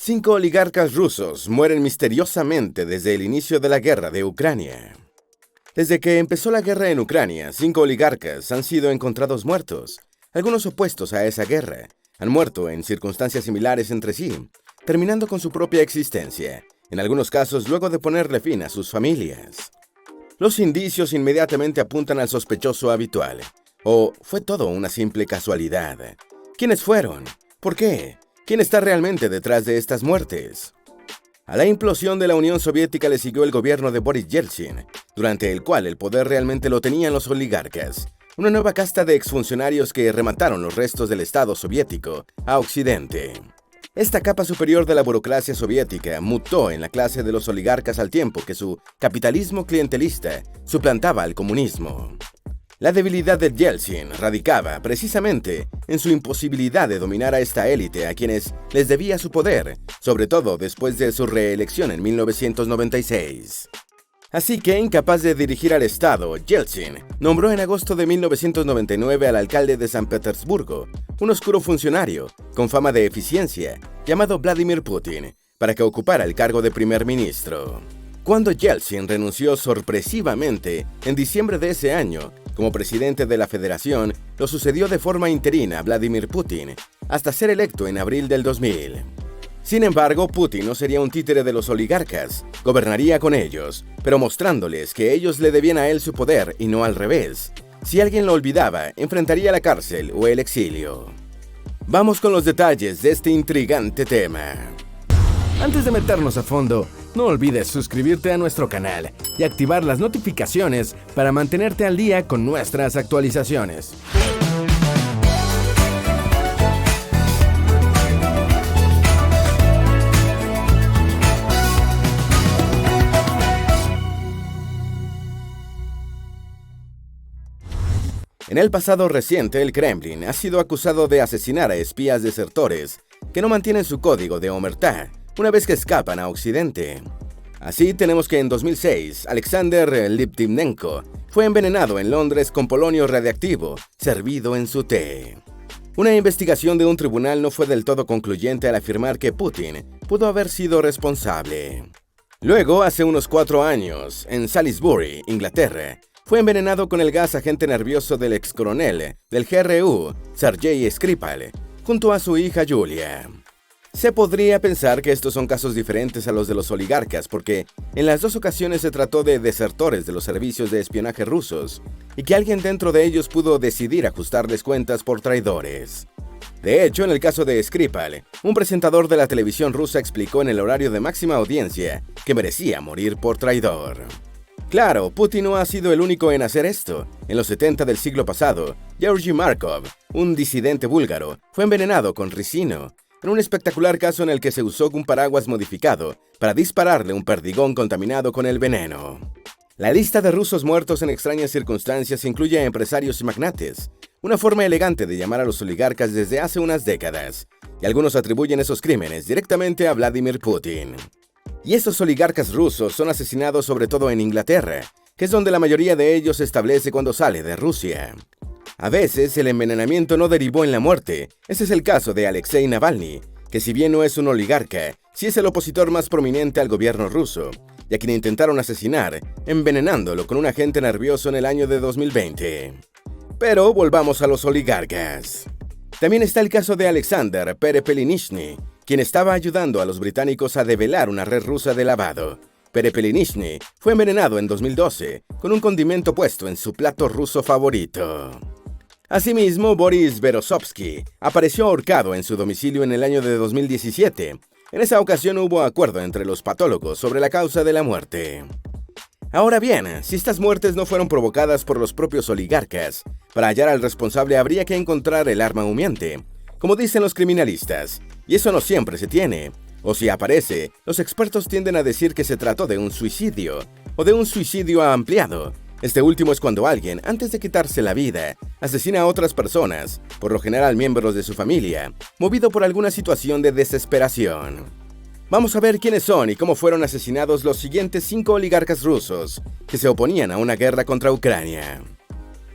5 oligarcas rusos mueren misteriosamente desde el inicio de la guerra de Ucrania. Desde que empezó la guerra en Ucrania, 5 oligarcas han sido encontrados muertos. Algunos opuestos a esa guerra han muerto en circunstancias similares entre sí, terminando con su propia existencia, en algunos casos luego de ponerle fin a sus familias. Los indicios inmediatamente apuntan al sospechoso habitual. ¿O fue todo una simple casualidad? ¿Quiénes fueron? ¿Por qué? ¿Quién está realmente detrás de estas muertes? A la implosión de la Unión Soviética le siguió el gobierno de Boris Yeltsin, durante el cual el poder realmente lo tenían los oligarcas, una nueva casta de exfuncionarios que remataron los restos del Estado soviético a Occidente. Esta capa superior de la burocracia soviética mutó en la clase de los oligarcas al tiempo que su capitalismo clientelista suplantaba al comunismo. La debilidad de Yeltsin radicaba, precisamente, en su imposibilidad de dominar a esta élite a quienes les debía su poder, sobre todo después de su reelección en 1996. Así que, incapaz de dirigir al Estado, Yeltsin nombró en agosto de 1999 al alcalde de San Petersburgo, un oscuro funcionario con fama de eficiencia, llamado Vladimir Putin, para que ocupara el cargo de primer ministro. Cuando Yeltsin renunció sorpresivamente en diciembre de ese año, como presidente de la federación, lo sucedió de forma interina Vladimir Putin, hasta ser electo en abril del 2000. Sin embargo, Putin no sería un títere de los oligarcas, gobernaría con ellos, pero mostrándoles que ellos le debían a él su poder y no al revés. Si alguien lo olvidaba, enfrentaría la cárcel o el exilio. Vamos con los detalles de este intrigante tema. Antes de meternos a fondo, no olvides suscribirte a nuestro canal y activar las notificaciones para mantenerte al día con nuestras actualizaciones. En el pasado reciente, el Kremlin ha sido acusado de asesinar a espías desertores que no mantienen su código de omertá una vez que escapan a Occidente. Así tenemos que en 2006, Alexander Litvinenko fue envenenado en Londres con polonio radiactivo, servido en su té. Una investigación de un tribunal no fue del todo concluyente al afirmar que Putin pudo haber sido responsable. Luego, hace unos 4 años, en Salisbury, Inglaterra, fue envenenado con el gas agente nervioso del excoronel del GRU, Sergei Skripal, junto a su hija Yulia. Se podría pensar que estos son casos diferentes a los de los oligarcas porque en las dos ocasiones se trató de desertores de los servicios de espionaje rusos y que alguien dentro de ellos pudo decidir ajustarles cuentas por traidores. De hecho, en el caso de Skripal, un presentador de la televisión rusa explicó en el horario de máxima audiencia que merecía morir por traidor. Claro, Putin no ha sido el único en hacer esto. En los 70 del siglo pasado, Georgy Markov, un disidente búlgaro, fue envenenado con ricino, en un espectacular caso en el que se usó un paraguas modificado para dispararle un perdigón contaminado con el veneno. La lista de rusos muertos en extrañas circunstancias incluye a empresarios y magnates, una forma elegante de llamar a los oligarcas desde hace unas décadas, y algunos atribuyen esos crímenes directamente a Vladimir Putin. Y estos oligarcas rusos son asesinados sobre todo en Inglaterra, que es donde la mayoría de ellos se establece cuando sale de Rusia. A veces el envenenamiento no derivó en la muerte. Ese es el caso de Alexei Navalny, que si bien no es un oligarca, sí es el opositor más prominente al gobierno ruso, y a quien intentaron asesinar, envenenándolo con un agente nervioso en el año de 2020. Pero volvamos a los oligarcas. También está el caso de Alexander Perepelnyshny, quien estaba ayudando a los británicos a develar una red rusa de lavado. Perepelnyshny fue envenenado en 2012 con un condimento puesto en su plato ruso favorito. Asimismo, Boris Berezovsky apareció ahorcado en su domicilio en el año de 2017. En esa ocasión hubo acuerdo entre los patólogos sobre la causa de la muerte. Ahora bien, si estas muertes no fueron provocadas por los propios oligarcas, para hallar al responsable habría que encontrar el arma humeante, como dicen los criminalistas, y eso no siempre se tiene. O si aparece, los expertos tienden a decir que se trató de un suicidio, o de un suicidio ampliado. Este último es cuando alguien, antes de quitarse la vida, asesina a otras personas, por lo general miembros de su familia, movido por alguna situación de desesperación. Vamos a ver quiénes son y cómo fueron asesinados los siguientes 5 oligarcas rusos que se oponían a una guerra contra Ucrania.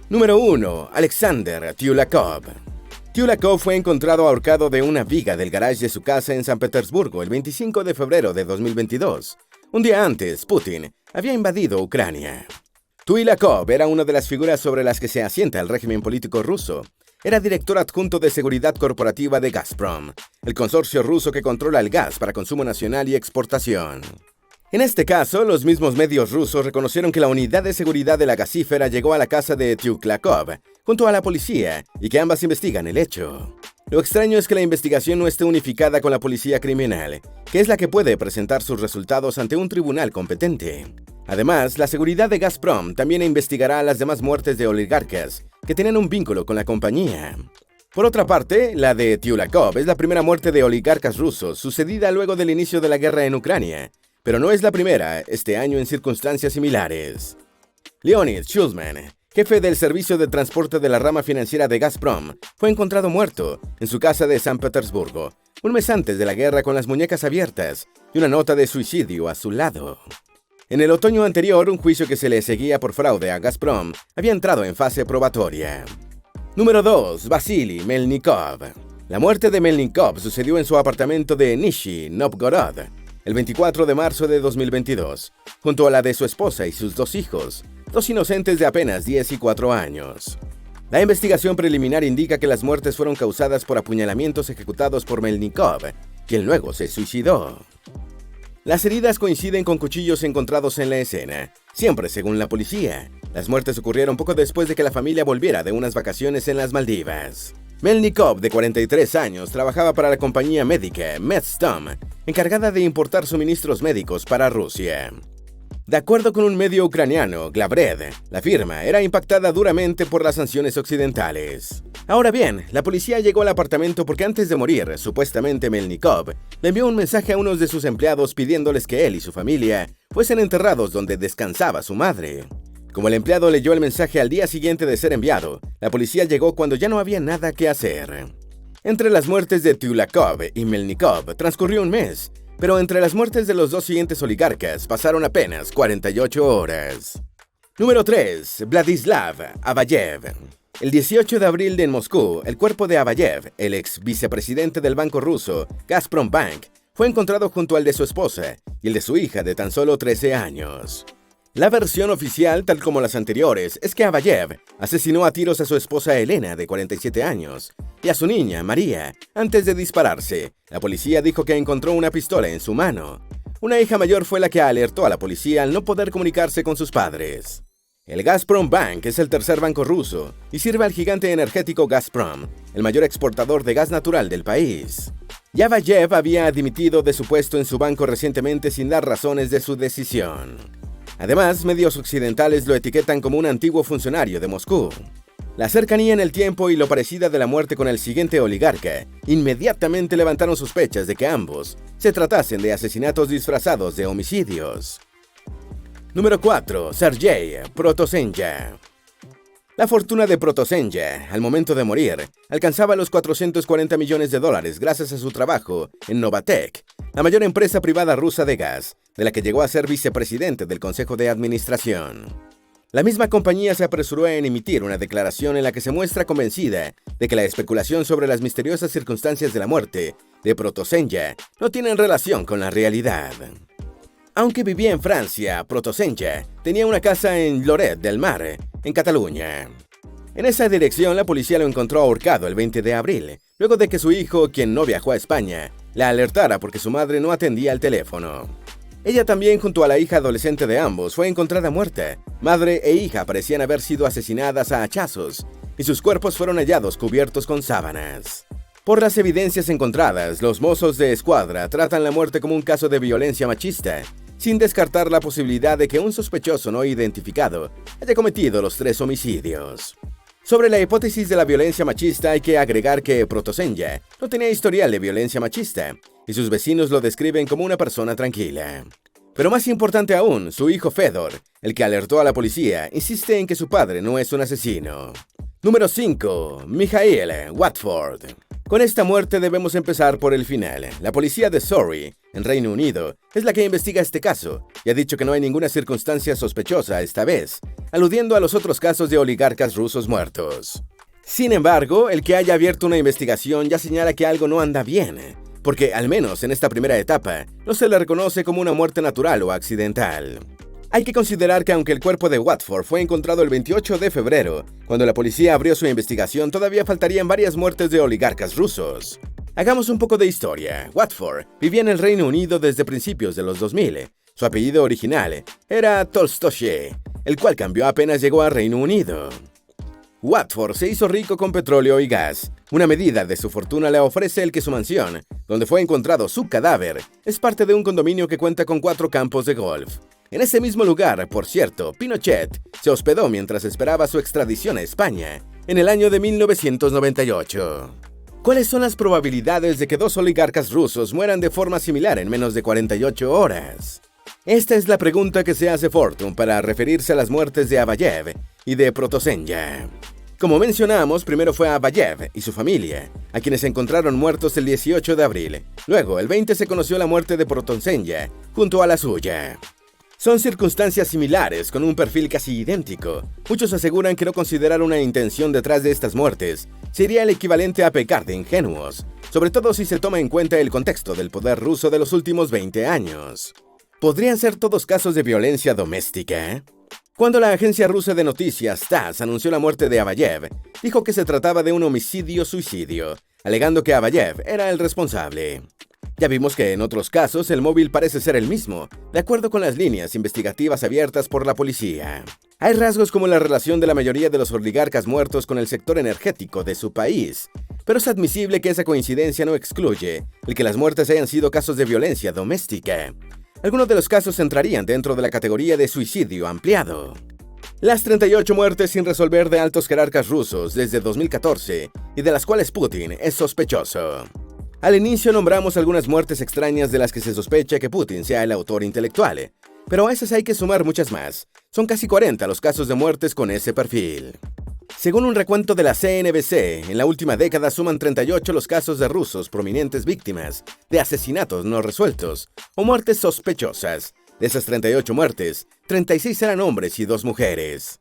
Número 1. Alexander Tyulakov. Tyulakov fue encontrado ahorcado de una viga del garage de su casa en San Petersburgo el 25 de febrero de 2022. Un día antes, Putin había invadido Ucrania. Tyulakov era una de las figuras sobre las que se asienta el régimen político ruso. Era director adjunto de seguridad corporativa de Gazprom, el consorcio ruso que controla el gas para consumo nacional y exportación. En este caso, los mismos medios rusos reconocieron que la unidad de seguridad de la gasífera llegó a la casa de Tyulakov junto a la policía y que ambas investigan el hecho. Lo extraño es que la investigación no esté unificada con la policía criminal, que es la que puede presentar sus resultados ante un tribunal competente. Además, la seguridad de Gazprom también investigará las demás muertes de oligarcas que tienen un vínculo con la compañía. Por otra parte, la de Tyulakov es la primera muerte de oligarcas rusos sucedida luego del inicio de la guerra en Ucrania, pero no es la primera este año en circunstancias similares. Leonid Shulman, jefe del servicio de transporte de la rama financiera de Gazprom, fue encontrado muerto en su casa de San Petersburgo, un mes antes de la guerra, con las muñecas abiertas y una nota de suicidio a su lado. En el otoño anterior, un juicio que se le seguía por fraude a Gazprom había entrado en fase probatoria. Número 2. Vasily Melnikov. La muerte de Melnikov sucedió en su apartamento de Nizhny Novgorod el 24 de marzo de 2022, junto a la de su esposa y sus dos hijos, dos inocentes de apenas 10 y 4 años. La investigación preliminar indica que las muertes fueron causadas por apuñalamientos ejecutados por Melnikov, quien luego se suicidó. Las heridas coinciden con cuchillos encontrados en la escena, siempre según la policía. Las muertes ocurrieron poco después de que la familia volviera de unas vacaciones en las Maldivas. Melnikov, de 43 años, trabajaba para la compañía médica Medstom, encargada de importar suministros médicos para Rusia. De acuerdo con un medio ucraniano, Glavred, la firma era impactada duramente por las sanciones occidentales. Ahora bien, la policía llegó al apartamento porque antes de morir, supuestamente Melnikov le envió un mensaje a unos de sus empleados pidiéndoles que él y su familia fuesen enterrados donde descansaba su madre. Como el empleado leyó el mensaje al día siguiente de ser enviado, la policía llegó cuando ya no había nada que hacer. Entre las muertes de Tyulakov y Melnikov transcurrió un mes, pero entre las muertes de los dos siguientes oligarcas pasaron apenas 48 horas. Número 3. Vladislav Abayev. El 18 de abril en Moscú, el cuerpo de Abayev, el ex vicepresidente del banco ruso Gazprom Bank, fue encontrado junto al de su esposa y el de su hija de tan solo 13 años. La versión oficial, tal como las anteriores, es que Abayev asesinó a tiros a su esposa Elena, de 47 años, y a su niña, María, antes de dispararse. La policía dijo que encontró una pistola en su mano. Una hija mayor fue la que alertó a la policía al no poder comunicarse con sus padres. El Gazprom Bank es el tercer banco ruso y sirve al gigante energético Gazprom, el mayor exportador de gas natural del país. Abayev había dimitido de su puesto en su banco recientemente sin dar razones de su decisión. Además, medios occidentales lo etiquetan como un antiguo funcionario de Moscú. La cercanía en el tiempo y lo parecida de la muerte con el siguiente oligarca inmediatamente levantaron sospechas de que ambos se tratasen de asesinatos disfrazados de homicidios. Número 4. Sergei Protosenja. La fortuna de Protosenja, al momento de morir, alcanzaba los $440 millones gracias a su trabajo en Novatek, la mayor empresa privada rusa de gas, de la que llegó a ser vicepresidente del Consejo de Administración. La misma compañía se apresuró en emitir una declaración en la que se muestra convencida de que la especulación sobre las misteriosas circunstancias de la muerte de Protosenja no tienen relación con la realidad. Aunque vivía en Francia, Protosenja tenía una casa en Lloret del Mar, en Cataluña. En esa dirección, la policía lo encontró ahorcado el 20 de abril, luego de que su hijo, quien no viajó a España, la alertara porque su madre no atendía el teléfono. Ella también, junto a la hija adolescente de ambos, fue encontrada muerta. Madre e hija parecían haber sido asesinadas a hachazos, y sus cuerpos fueron hallados cubiertos con sábanas. Por las evidencias encontradas, los mozos de escuadra tratan la muerte como un caso de violencia machista, sin descartar la posibilidad de que un sospechoso no identificado haya cometido los 3 homicidios. Sobre la hipótesis de la violencia machista hay que agregar que Protosenja no tenía historial de violencia machista, y sus vecinos lo describen como una persona tranquila. Pero más importante aún, su hijo Fedor, el que alertó a la policía, insiste en que su padre no es un asesino. Número 5. Michael Watford. Con esta muerte debemos empezar por el final. La policía de Surrey, en Reino Unido, es la que investiga este caso y ha dicho que no hay ninguna circunstancia sospechosa esta vez, aludiendo a los otros casos de oligarcas rusos muertos. Sin embargo, el que haya abierto una investigación ya señala que algo no anda bien, porque al menos en esta primera etapa no se le reconoce como una muerte natural o accidental. Hay que considerar que aunque el cuerpo de Watford fue encontrado el 28 de febrero, cuando la policía abrió su investigación todavía faltarían varias muertes de oligarcas rusos. Hagamos un poco de historia. Watford vivía en el Reino Unido desde principios de los 2000. Su apellido original era Tolstoye, el cual cambió apenas llegó al Reino Unido. Watford se hizo rico con petróleo y gas. Una medida de su fortuna le ofrece el que su mansión, donde fue encontrado su cadáver, es parte de un condominio que cuenta con 4 campos de golf. En ese mismo lugar, por cierto, Pinochet se hospedó mientras esperaba su extradición a España, en el año de 1998. ¿Cuáles son las probabilidades de que 2 oligarcas rusos mueran de forma similar en menos de 48 horas? Esta es la pregunta que se hace Fortune para referirse a las muertes de Abayev y de Protosenya. Como mencionamos, primero fue Abayev y su familia, a quienes se encontraron muertos el 18 de abril. Luego, el 20 se conoció la muerte de Protosenya, junto a la suya. Son circunstancias similares, con un perfil casi idéntico. Muchos aseguran que no considerar una intención detrás de estas muertes sería el equivalente a pecar de ingenuos, sobre todo si se toma en cuenta el contexto del poder ruso de los últimos 20 años. ¿Podrían ser todos casos de violencia doméstica? Cuando la agencia rusa de noticias TASS anunció la muerte de Abayev, dijo que se trataba de un homicidio-suicidio, alegando que Abayev era el responsable. Ya vimos que en otros casos el móvil parece ser el mismo, de acuerdo con las líneas investigativas abiertas por la policía. Hay rasgos como la relación de la mayoría de los oligarcas muertos con el sector energético de su país, pero es admisible que esa coincidencia no excluye el que las muertes hayan sido casos de violencia doméstica. Algunos de los casos entrarían dentro de la categoría de suicidio ampliado. Las 38 muertes sin resolver de altos jerarcas rusos desde 2014 y de las cuales Putin es sospechoso. Al inicio nombramos algunas muertes extrañas de las que se sospecha que Putin sea el autor intelectual, pero a esas hay que sumar muchas más. Son casi 40 los casos de muertes con ese perfil. Según un recuento de la CNBC, en la última década suman 38 los casos de rusos prominentes víctimas de asesinatos no resueltos o muertes sospechosas. De esas 38 muertes, 36 eran hombres y 2 mujeres.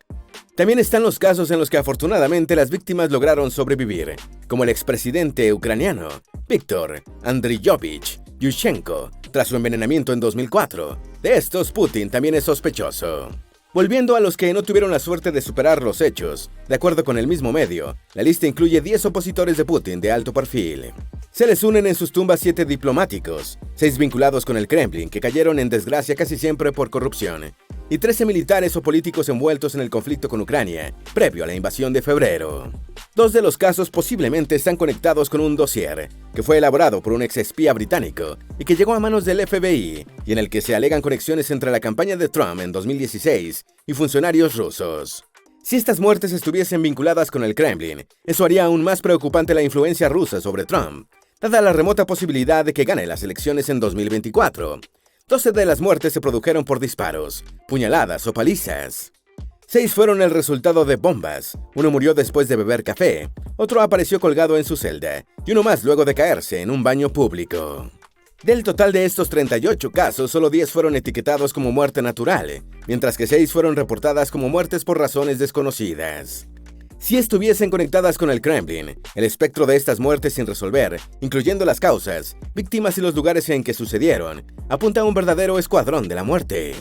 También están los casos en los que afortunadamente las víctimas lograron sobrevivir, como el expresidente ucraniano Viktor Andriyovich Yushchenko, tras su envenenamiento en 2004. De estos, Putin también es sospechoso. Volviendo a los que no tuvieron la suerte de superar los hechos, de acuerdo con el mismo medio, la lista incluye 10 opositores de Putin de alto perfil. Se les unen en sus tumbas 7 diplomáticos, 6 vinculados con el Kremlin que cayeron en desgracia casi siempre por corrupción, y 13 militares o políticos envueltos en el conflicto con Ucrania, previo a la invasión de febrero. 2 de los casos posiblemente están conectados con un dossier, que fue elaborado por un exespía británico y que llegó a manos del FBI, y en el que se alegan conexiones entre la campaña de Trump en 2016 y funcionarios rusos. Si estas muertes estuviesen vinculadas con el Kremlin, eso haría aún más preocupante la influencia rusa sobre Trump, dada la remota posibilidad de que gane las elecciones en 2024. 12 de las muertes se produjeron por disparos, puñaladas o palizas. 6 fueron el resultado de bombas, uno murió después de beber café, otro apareció colgado en su celda, y uno más luego de caerse en un baño público. Del total de estos 38 casos, solo 10 fueron etiquetados como muerte natural, mientras que 6 fueron reportadas como muertes por razones desconocidas. Si estuviesen conectadas con el Kremlin, el espectro de estas muertes sin resolver, incluyendo las causas, víctimas y los lugares en que sucedieron, apunta a un verdadero escuadrón de la muerte.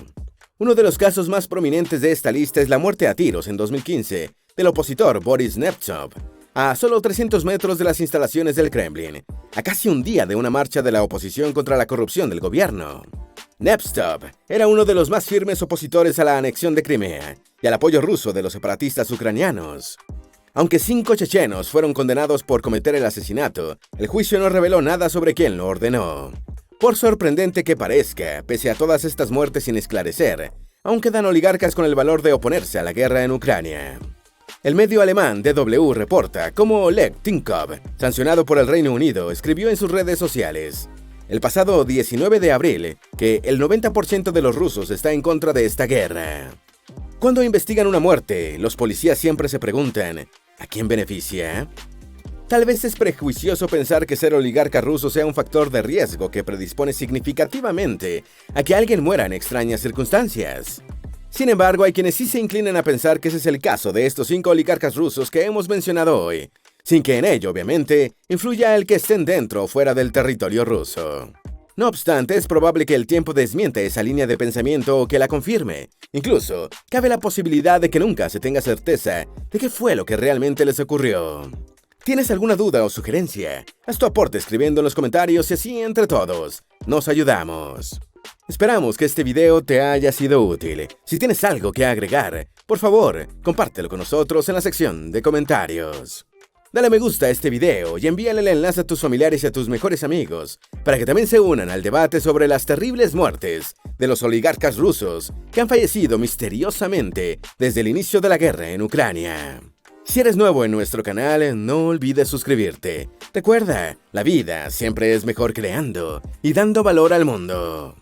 Uno de los casos más prominentes de esta lista es la muerte a tiros en 2015 del opositor Boris Nemtsov, a solo 300 metros de las instalaciones del Kremlin, a casi un día de una marcha de la oposición contra la corrupción del gobierno. Nemtsov era uno de los más firmes opositores a la anexión de Crimea y al apoyo ruso de los separatistas ucranianos. Aunque 5 chechenos fueron condenados por cometer el asesinato, el juicio no reveló nada sobre quién lo ordenó. Por sorprendente que parezca, pese a todas estas muertes sin esclarecer, aún quedan oligarcas con el valor de oponerse a la guerra en Ucrania. El medio alemán DW reporta cómo Oleg Tinkov, sancionado por el Reino Unido, escribió en sus redes sociales el pasado 19 de abril que el 90% de los rusos está en contra de esta guerra. Cuando investigan una muerte, los policías siempre se preguntan, ¿a quién beneficia? Tal vez es prejuicioso pensar que ser oligarca ruso sea un factor de riesgo que predispone significativamente a que alguien muera en extrañas circunstancias. Sin embargo, hay quienes sí se inclinan a pensar que ese es el caso de estos 5 oligarcas rusos que hemos mencionado hoy, sin que en ello, obviamente, influya el que estén dentro o fuera del territorio ruso. No obstante, es probable que el tiempo desmiente esa línea de pensamiento o que la confirme. Incluso, cabe la posibilidad de que nunca se tenga certeza de qué fue lo que realmente les ocurrió. ¿Tienes alguna duda o sugerencia? Haz tu aporte escribiendo en los comentarios y así entre todos nos ayudamos. Esperamos que este video te haya sido útil. Si tienes algo que agregar, por favor, compártelo con nosotros en la sección de comentarios. Dale me gusta a este video y envíale el enlace a tus familiares y a tus mejores amigos para que también se unan al debate sobre las terribles muertes de los oligarcas rusos que han fallecido misteriosamente desde el inicio de la guerra en Ucrania. Si eres nuevo en nuestro canal, no olvides suscribirte. Recuerda, la vida siempre es mejor creando y dando valor al mundo.